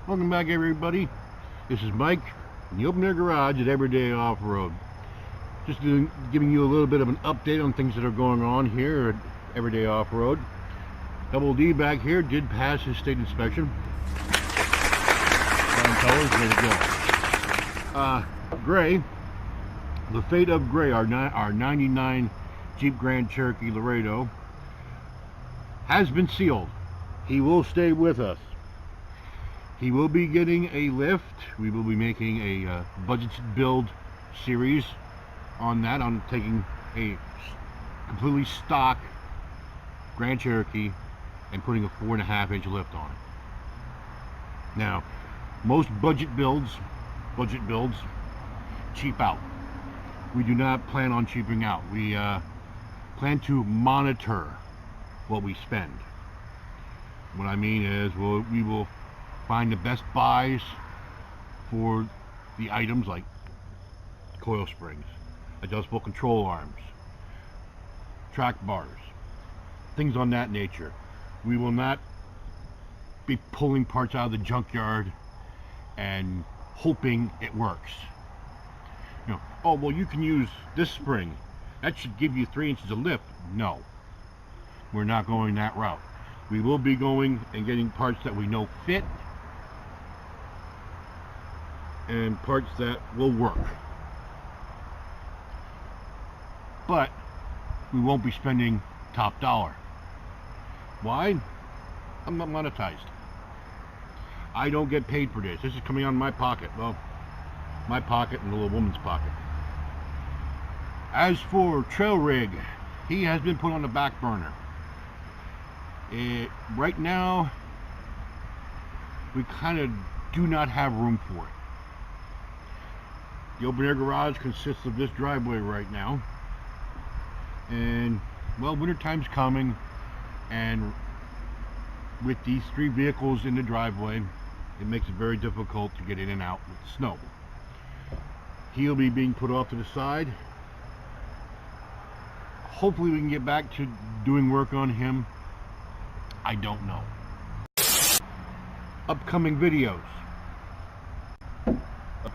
Welcome back, everybody. This is Mike in the open air garage at Everyday Off-Road. Just giving you a little bit of an update on things that are going on here at Everyday Off-Road. Double D back here did pass his state inspection. Colors ready to go. Gray, the fate of Gray, our 99 Jeep Grand Cherokee Laredo, has been sealed. He will stay with us. He will be getting a lift. We will be making a budgeted build series on that, on taking a completely stock Grand Cherokee and putting a 4.5-inch lift on it. Now, most budget builds cheap out. We do not plan on cheaping out. We plan to monitor what we spend. What I mean is, we will find the best buys for the items like coil springs, adjustable control arms, track bars, things on that nature. We will not be pulling parts out of the junkyard and hoping it works. You know, oh well, you can use this spring, that should give you 3 inches of lift. No, we're not going that route. We will be going and getting parts that we know fit and parts that will work, but we won't be spending top dollar. Why? I'm not monetized. I don't get paid for this. This is coming out of my pocket. Well, my pocket and the little woman's pocket. As for trail rig, he has been put on the back burner. Right now, we kind of do not have room for it. The open air garage consists of this driveway right now, and well, winter time's coming, and with these 3 vehicles in the driveway, it makes it very difficult to get in and out with the snow. He'll be being put off to the side. Hopefully we can get back to doing work on him. I don't know. Upcoming videos.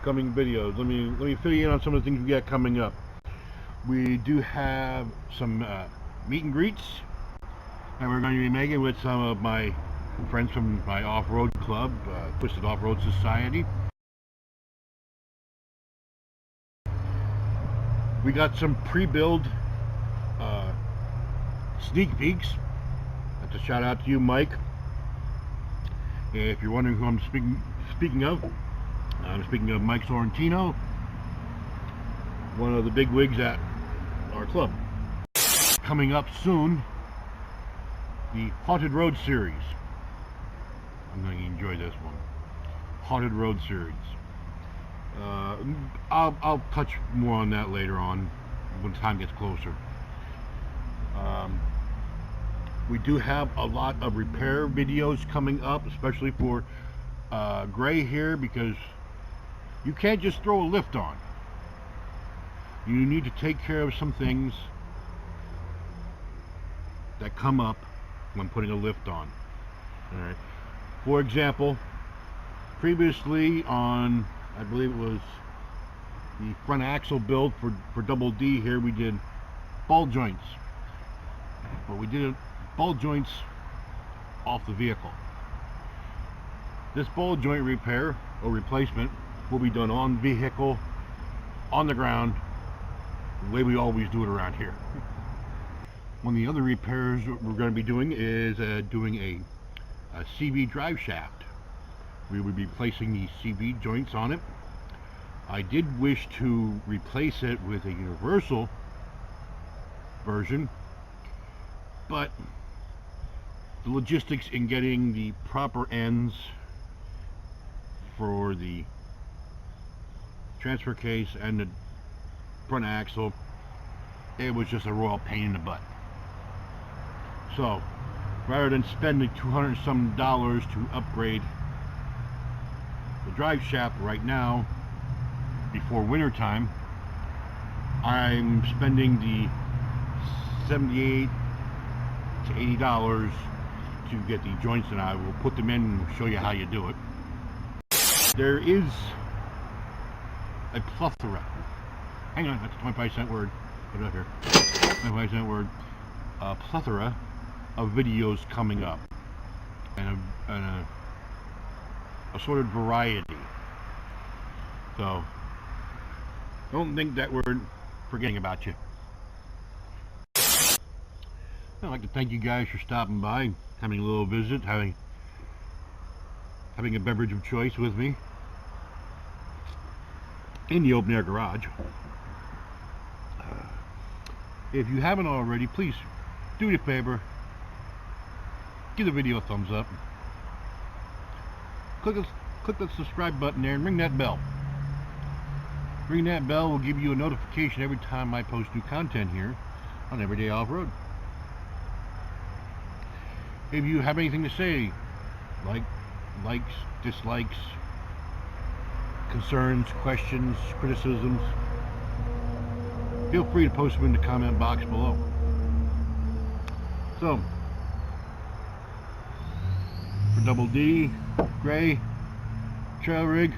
Let me fill you in on some of the things we got coming up. We do have some meet and greets that we're going to be making with some of my friends from my off-road club, Twisted Off-Road Society. We got some pre-build sneak peeks. That's a shout out to you, Mike. If you're wondering who I'm speaking of, I'm speaking of Mike Sorrentino, one of the big wigs at our club. Coming up soon, the Haunted Road series. I'm going to enjoy this one. Haunted Road series. I'll touch more on that later on when time gets closer. We do have a lot of repair videos coming up, especially for Gray here, because you can't just throw a lift on. You need to take care of some things that come up when putting a lift on. All right. For example, previously on, I believe it was the front axle build for Double D here, we did ball joints, but we did ball joints off the vehicle. This ball joint repair or replacement will be done on vehicle, on the ground, the way we always do it around here. One of the other repairs we're going to be doing is doing a CV drive shaft. We will be placing the CV joints on it. I did wish to replace it with a universal version, but the logistics in getting the proper ends for the transfer case and the front axle, it was just a royal pain in the butt. So rather than spending $200 and some to upgrade the drive shaft right now before winter time, I'm spending the $78 to $80 to get the joints, and I will put them in and show you how you do it. There is a plethora. Hang on, that's a 25-cent word. Put it up here. 25-cent word. A plethora of videos coming up, and a assorted variety. So don't think that we're forgetting about you. I'd like to thank you guys for stopping by, having a little visit, having a beverage of choice with me in the open air garage. If you haven't already, please do me a favor, give the video a thumbs up, click the subscribe button there, and ring that bell. Ring that bell will give you a notification every time I post new content here on Everyday Off-Road. If you have anything to say, likes, dislikes, concerns, questions, criticisms, feel free to post them in the comment box below. So, for Double D, Gray, Trail Rig,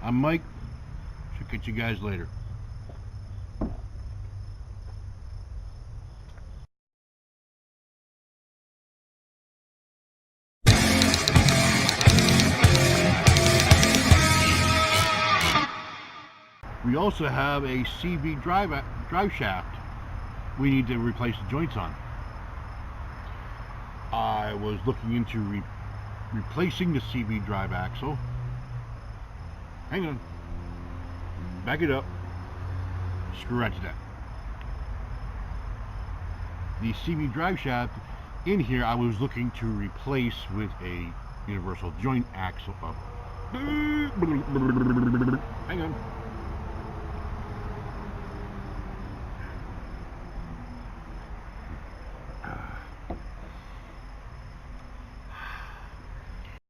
I'm Mike. Should catch you guys later. We also have a CV drive shaft we need to replace the joints on. I was looking into replacing the CV drive axle. Hang on. Back it up. Scratch that. The CV drive shaft in here I was looking to replace with a universal joint axle. Hang on.